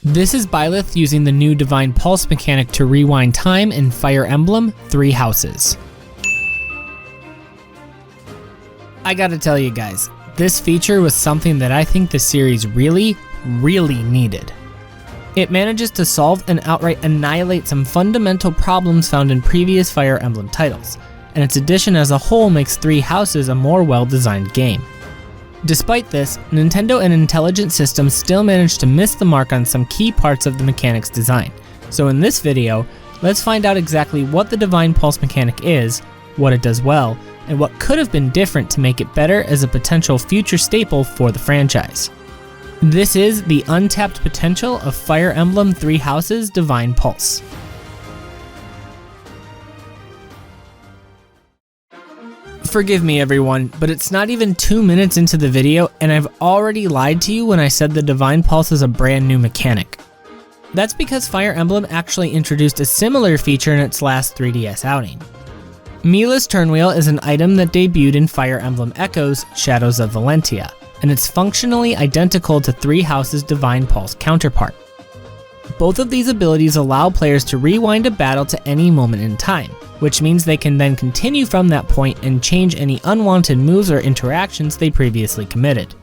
This is Byleth using the new Divine Pulse mechanic to rewind time in Fire Emblem 3 Houses. I gotta tell you guys, this feature was something that I think the series really needed. It manages to solve and outright annihilate some fundamental problems found in previous Fire Emblem titles, and its addition as a whole makes 3 Houses a more well-designed game. Despite this, Nintendo and Intelligent Systems still managed to miss the mark on some key parts of the mechanic's design. So in this video, let's find out exactly what the Divine Pulse mechanic is, what it does well, and what could have been different to make it better as a potential future staple for the franchise. This is the untapped potential of Fire Emblem 3 Houses Divine Pulse. Forgive me everyone, but it's not even 2 minutes into the video and I've already lied to you when I said the Divine Pulse is a brand new mechanic. That's because Fire Emblem actually introduced a similar feature in its last 3DS outing. Mila's Turnwheel is an item that debuted in Fire Emblem Echoes Shadows of Valentia, and it's functionally identical to 3 Houses' Divine Pulse counterpart. Both of these abilities allow players to rewind a battle to any moment in time, which means they can then continue from that point and change any unwanted moves or interactions they previously committed.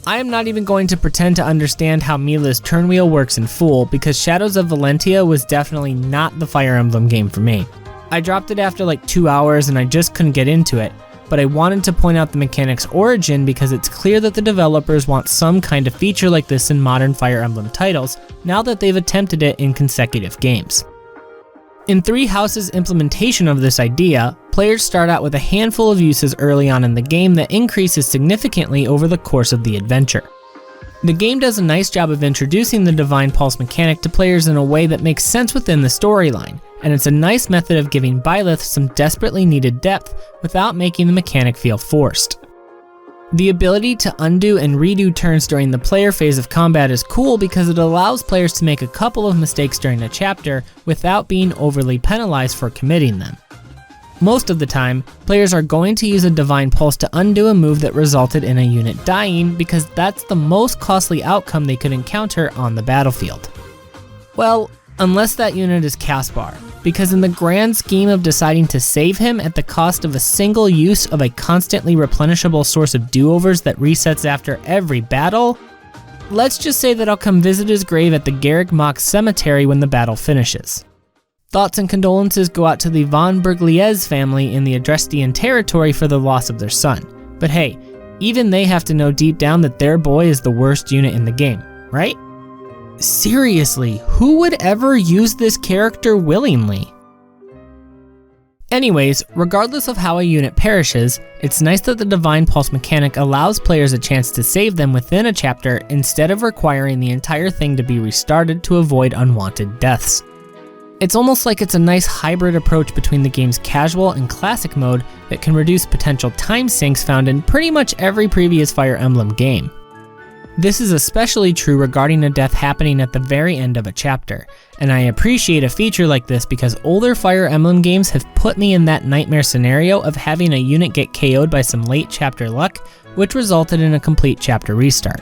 I am not even going to pretend to understand how Mila's Turnwheel works in full, because Shadows of Valentia was definitely not the Fire Emblem game for me. I dropped it after like 2 hours and I just couldn't get into it, but I wanted to point out the mechanic's origin because it's clear that the developers want some kind of feature like this in modern Fire Emblem titles now that they've attempted it in consecutive games. In 3 Houses' implementation of this idea, players start out with a handful of uses early on in the game that increases significantly over the course of the adventure. The game does a nice job of introducing the Divine Pulse mechanic to players in a way that makes sense within the storyline, and it's a nice method of giving Byleth some desperately needed depth without making the mechanic feel forced. The ability to undo and redo turns during the player phase of combat is cool because it allows players to make a couple of mistakes during a chapter without being overly penalized for committing them. Most of the time, players are going to use a Divine Pulse to undo a move that resulted in a unit dying because that's the most costly outcome they could encounter on the battlefield. Well, unless that unit is Caspar, because in the grand scheme of deciding to save him at the cost of a single use of a constantly replenishable source of do-overs that resets after every battle, let's just say that I'll come visit his grave at the Garrick Mock Cemetery when the battle finishes. Thoughts and condolences go out to the von Bergliez family in the Adrestian territory for the loss of their son. But hey, even they have to know deep down that their boy is the worst unit in the game, right? Seriously, who would ever use this character willingly? Anyways, regardless of how a unit perishes, it's nice that the Divine Pulse mechanic allows players a chance to save them within a chapter instead of requiring the entire thing to be restarted to avoid unwanted deaths. It's almost like it's a nice hybrid approach between the game's casual and classic mode that can reduce potential time sinks found in pretty much every previous Fire Emblem game. This is especially true regarding a death happening at the very end of a chapter, and I appreciate a feature like this because older Fire Emblem games have put me in that nightmare scenario of having a unit get KO'd by some late chapter luck, which resulted in a complete chapter restart.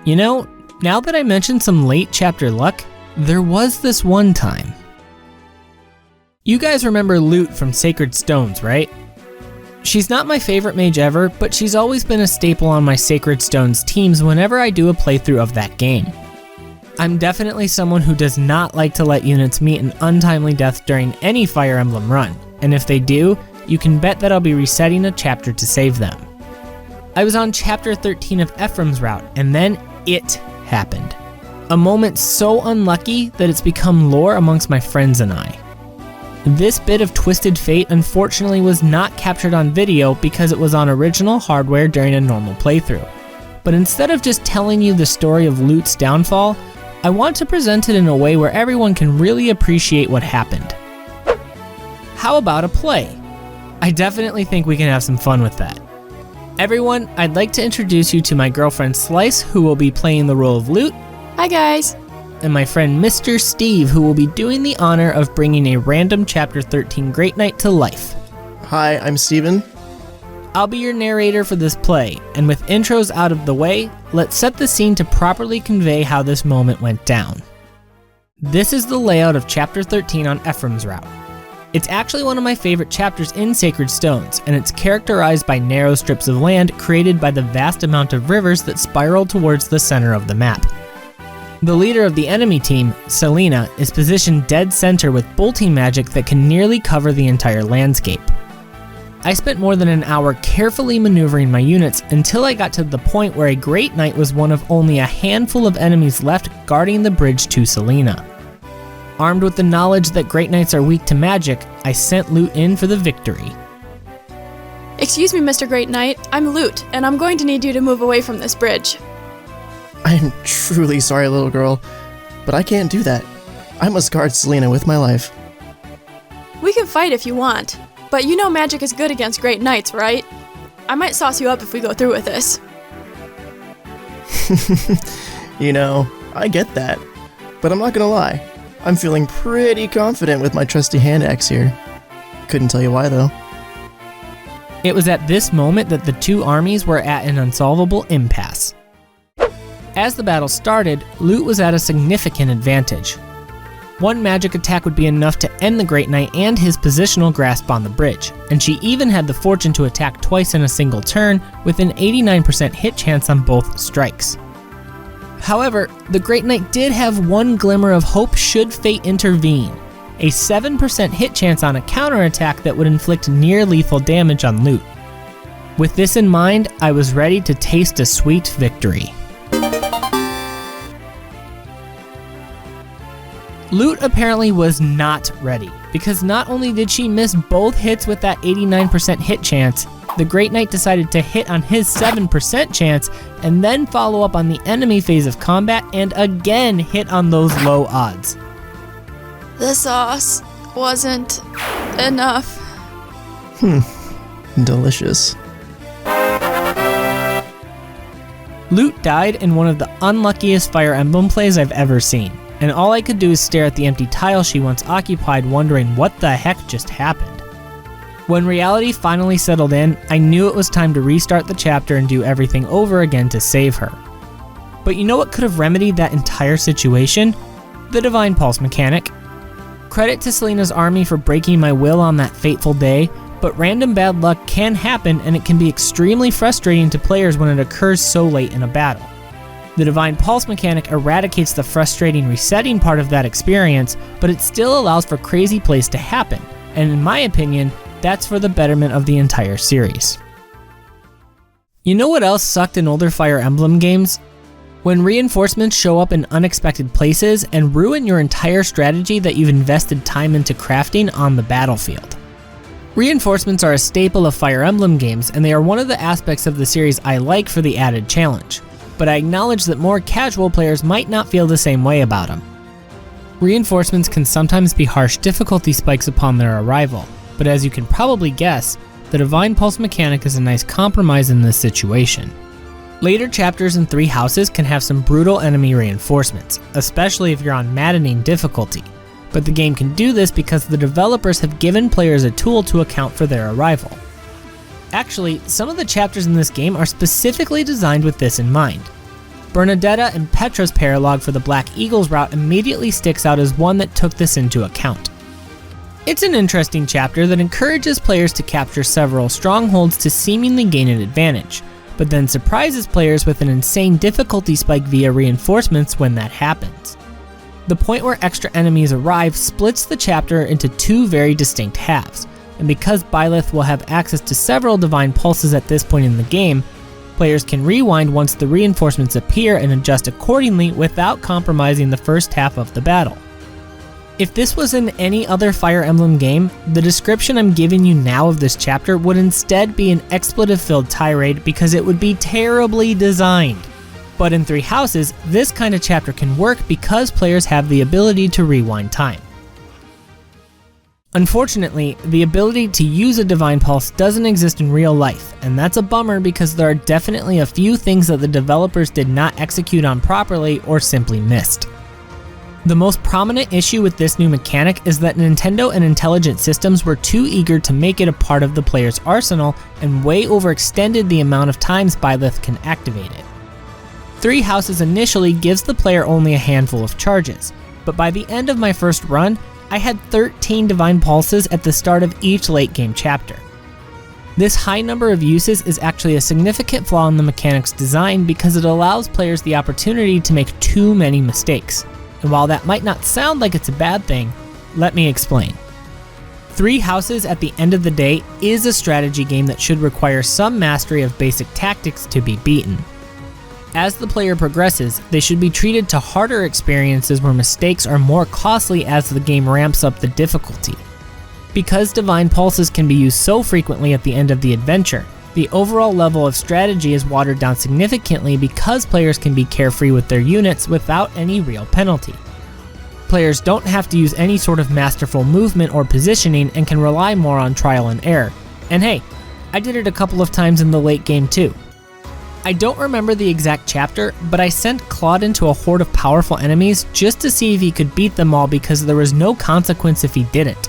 You know, now that I mentioned some late chapter luck, there was this one time. You guys remember Lute from Sacred Stones, right? She's not my favorite mage ever, but she's always been a staple on my Sacred Stones teams whenever I do a playthrough of that game. I'm definitely someone who does not like to let units meet an untimely death during any Fire Emblem run, and if they do, you can bet that I'll be resetting a chapter to save them. I was on chapter 13 of Ephraim's route, and then it happened. A moment so unlucky that it's become lore amongst my friends and I. This bit of twisted fate unfortunately was not captured on video because it was on original hardware during a normal playthrough. But instead of just telling you the story of Lute's downfall, I want to present it in a way where everyone can really appreciate what happened. How about a play? I definitely think we can have some fun with that. Everyone, I'd like to introduce you to my girlfriend Slice, who will be playing the role of Lute. Hi guys! And my friend Mr. Steve, who will be doing the honor of bringing a random Chapter 13 Great Night to life. Hi, I'm Steven. I'll be your narrator for this play, and with intros out of the way, let's set the scene to properly convey how this moment went down. This is the layout of Chapter 13 on Ephraim's Route. It's actually one of my favorite chapters in Sacred Stones, and it's characterized by narrow strips of land created by the vast amount of rivers that spiral towards the center of the map. The leader of the enemy team, Selena, is positioned dead center with bolting magic that can nearly cover the entire landscape. I spent more than an hour carefully maneuvering my units until I got to the point where a Great Knight was one of only a handful of enemies left guarding the bridge to Selena. Armed with the knowledge that Great Knights are weak to magic, I sent Lute in for the victory. Excuse me, Mr. Great Knight, I'm Lute, and I'm going to need you to move away from this bridge. I'm truly sorry, little girl, but I can't do that. I must guard Selena with my life. We can fight if you want, but you know magic is good against Great Knights, right? I might sauce you up if we go through with this. You know, I get that, but I'm not gonna lie. I'm feeling pretty confident with my trusty hand axe here. Couldn't tell you why though. It was at this moment that the two armies were at an unsolvable impasse. As the battle started, Lute was at a significant advantage. One magic attack would be enough to end the Great Knight and his positional grasp on the bridge, and she even had the fortune to attack twice in a single turn with an 89% hit chance on both strikes. However, the Great Knight did have one glimmer of hope should fate intervene, a 7% hit chance on a counterattack that would inflict near lethal damage on Lute. With this in mind, I was ready to taste a sweet victory. Lute apparently was not ready, because not only did she miss both hits with that 89% hit chance, the Great Knight decided to hit on his 7% chance and then follow up on the enemy phase of combat and again hit on those low odds. The sauce wasn't enough. Delicious. Lute died in one of the unluckiest Fire Emblem plays I've ever seen, and all I could do is stare at the empty tile she once occupied, wondering what the heck just happened. When reality finally settled in, I knew it was time to restart the chapter and do everything over again to save her. But you know what could have remedied that entire situation? The Divine Pulse mechanic. Credit to Selena's army for breaking my will on that fateful day, but random bad luck can happen and it can be extremely frustrating to players when it occurs so late in a battle. The Divine Pulse mechanic eradicates the frustrating resetting part of that experience, but it still allows for crazy plays to happen, and in my opinion, that's for the betterment of the entire series. You know what else sucked in older Fire Emblem games? When reinforcements show up in unexpected places and ruin your entire strategy that you've invested time into crafting on the battlefield. Reinforcements are a staple of Fire Emblem games, and they are one of the aspects of the series I like for the added challenge, but I acknowledge that more casual players might not feel the same way about them. Reinforcements can sometimes be harsh difficulty spikes upon their arrival, but as you can probably guess, the Divine Pulse mechanic is a nice compromise in this situation. Later chapters in 3 Houses can have some brutal enemy reinforcements, especially if you're on maddening difficulty, but the game can do this because the developers have given players a tool to account for their arrival. Actually, some of the chapters in this game are specifically designed with this in mind. Bernadetta and Petra's paralogue for the Black Eagles route immediately sticks out as one that took this into account. It's an interesting chapter that encourages players to capture several strongholds to seemingly gain an advantage, but then surprises players with an insane difficulty spike via reinforcements when that happens. The point where extra enemies arrive splits the chapter into 2 very distinct halves, and because Byleth will have access to several Divine Pulses at this point in the game, players can rewind once the reinforcements appear and adjust accordingly without compromising the first half of the battle. If this was in any other Fire Emblem game, the description I'm giving you now of this chapter would instead be an expletive-filled tirade because it would be terribly designed. But in 3 Houses, this kind of chapter can work because players have the ability to rewind time. Unfortunately, the ability to use a Divine Pulse doesn't exist in real life, and that's a bummer because there are definitely a few things that the developers did not execute on properly or simply missed. The most prominent issue with this new mechanic is that Nintendo and Intelligent Systems were too eager to make it a part of the player's arsenal and way overextended the amount of times Byleth can activate it. 3 Houses initially gives the player only a handful of charges, but by the end of my first run, I had 13 Divine Pulses at the start of each late game chapter. This high number of uses is actually a significant flaw in the mechanic's design because it allows players the opportunity to make too many mistakes. And while that might not sound like it's a bad thing, let me explain. 3 Houses at the end of the day is a strategy game that should require some mastery of basic tactics to be beaten. As the player progresses, they should be treated to harder experiences where mistakes are more costly as the game ramps up the difficulty. Because Divine Pulses can be used so frequently at the end of the adventure, the overall level of strategy is watered down significantly because players can be carefree with their units without any real penalty. Players don't have to use any sort of masterful movement or positioning and can rely more on trial and error. And hey, I did it a couple of times in the late game too. I don't remember the exact chapter, but I sent Claude into a horde of powerful enemies just to see if he could beat them all because there was no consequence if he didn't.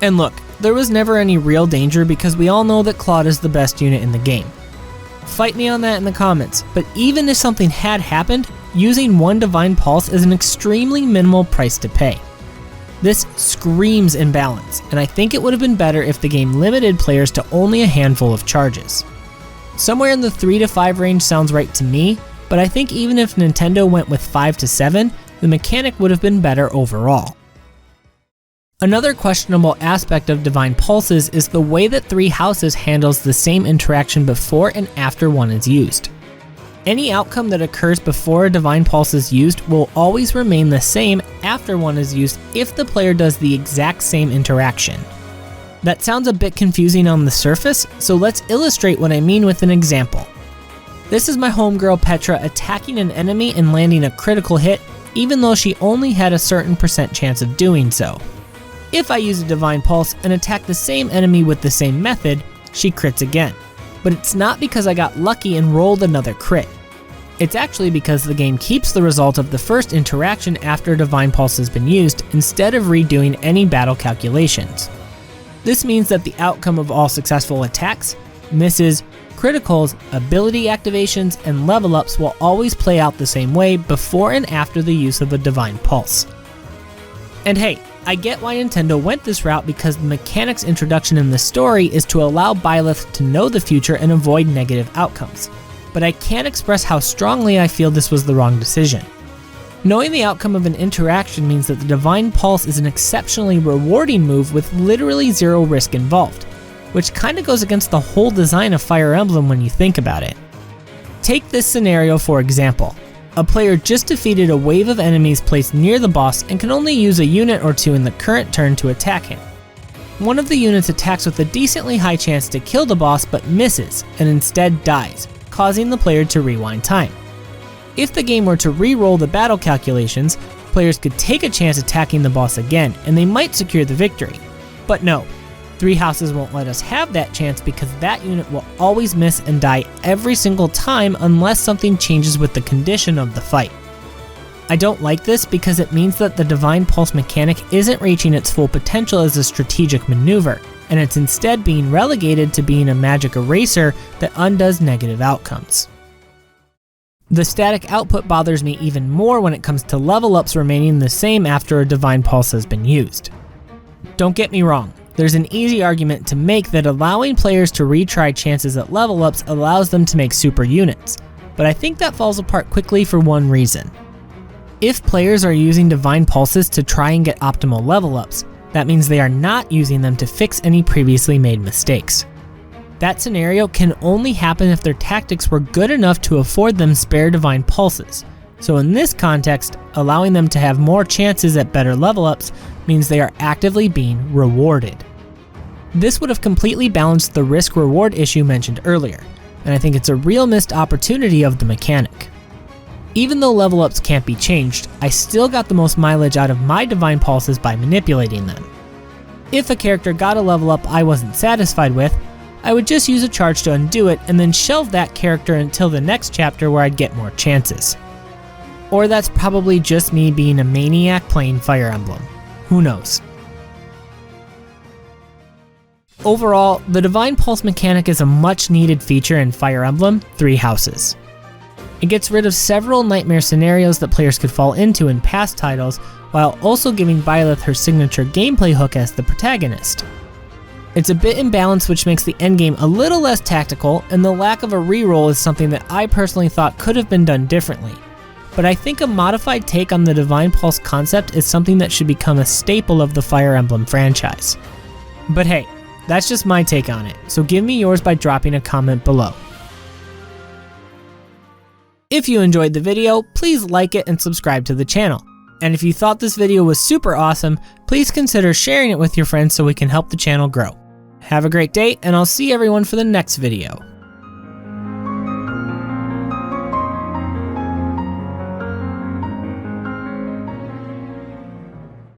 And look, there was never any real danger because we all know that Claude is the best unit in the game. Fight me on that in the comments, but even if something had happened, using 1 Divine Pulse is an extremely minimal price to pay. This screams imbalance, and I think it would have been better if the game limited players to only a handful of charges. Somewhere in the 3 to 5 range sounds right to me, but I think even if Nintendo went with 5 to 7, the mechanic would have been better overall. Another questionable aspect of Divine Pulses is the way that 3 Houses handles the same interaction before and after one is used. Any outcome that occurs before a Divine Pulse is used will always remain the same after one is used if the player does the exact same interaction. That sounds a bit confusing on the surface, so let's illustrate what I mean with an example. This is my homegirl Petra attacking an enemy and landing a critical hit, even though she only had a certain % chance of doing so. If I use a Divine Pulse and attack the same enemy with the same method, she crits again. But it's not because I got lucky and rolled another crit. It's actually because the game keeps the result of the first interaction after a Divine Pulse has been used, instead of redoing any battle calculations. This means that the outcome of all successful attacks, misses, criticals, ability activations, and level ups will always play out the same way before and after the use of a Divine Pulse. And hey, I get why Nintendo went this route because the mechanic's introduction in the story is to allow Byleth to know the future and avoid negative outcomes. But I can't express how strongly I feel this was the wrong decision. Knowing the outcome of an interaction means that the Divine Pulse is an exceptionally rewarding move with literally 0 risk involved, which kinda goes against the whole design of Fire Emblem when you think about it. Take this scenario for example. A player just defeated a wave of enemies placed near the boss and can only use a unit or 2 in the current turn to attack him. One of the units attacks with a decently high chance to kill the boss but misses and instead dies, causing the player to rewind time. If the game were to re-roll the battle calculations, players could take a chance attacking the boss again and they might secure the victory. But no, 3 Houses won't let us have that chance because that unit will always miss and die every single time unless something changes with the condition of the fight. I don't like this because it means that the Divine Pulse mechanic isn't reaching its full potential as a strategic maneuver, and it's instead being relegated to being a magic eraser that undoes negative outcomes. The static output bothers me even more when it comes to level ups remaining the same after a Divine Pulse has been used. Don't get me wrong. There's an easy argument to make that allowing players to retry chances at level ups allows them to make super units, but I think that falls apart quickly for one reason. If players are using Divine Pulses to try and get optimal level ups, that means they are not using them to fix any previously made mistakes. That scenario can only happen if their tactics were good enough to afford them spare Divine Pulses. So in this context, allowing them to have more chances at better level ups means they are actively being rewarded. This would have completely balanced the risk-reward issue mentioned earlier, and I think it's a real missed opportunity of the mechanic. Even though level ups can't be changed, I still got the most mileage out of my Divine Pulses by manipulating them. If a character got a level up I wasn't satisfied with, I would just use a charge to undo it and then shelve that character until the next chapter where I'd get more chances. Or that's probably just me being a maniac playing Fire Emblem. Who knows? Overall, the Divine Pulse mechanic is a much needed feature in Fire Emblem 3 Houses. It gets rid of several nightmare scenarios that players could fall into in past titles, while also giving Byleth her signature gameplay hook as the protagonist. It's a bit imbalanced, which makes the endgame a little less tactical, and the lack of a reroll is something that I personally thought could have been done differently. But I think a modified take on the Divine Pulse concept is something that should become a staple of the Fire Emblem franchise. But hey, that's just my take on it, so give me yours by dropping a comment below. If you enjoyed the video, please like it and subscribe to the channel. And if you thought this video was super awesome, please consider sharing it with your friends so we can help the channel grow. Have a great day, and I'll see everyone for the next video.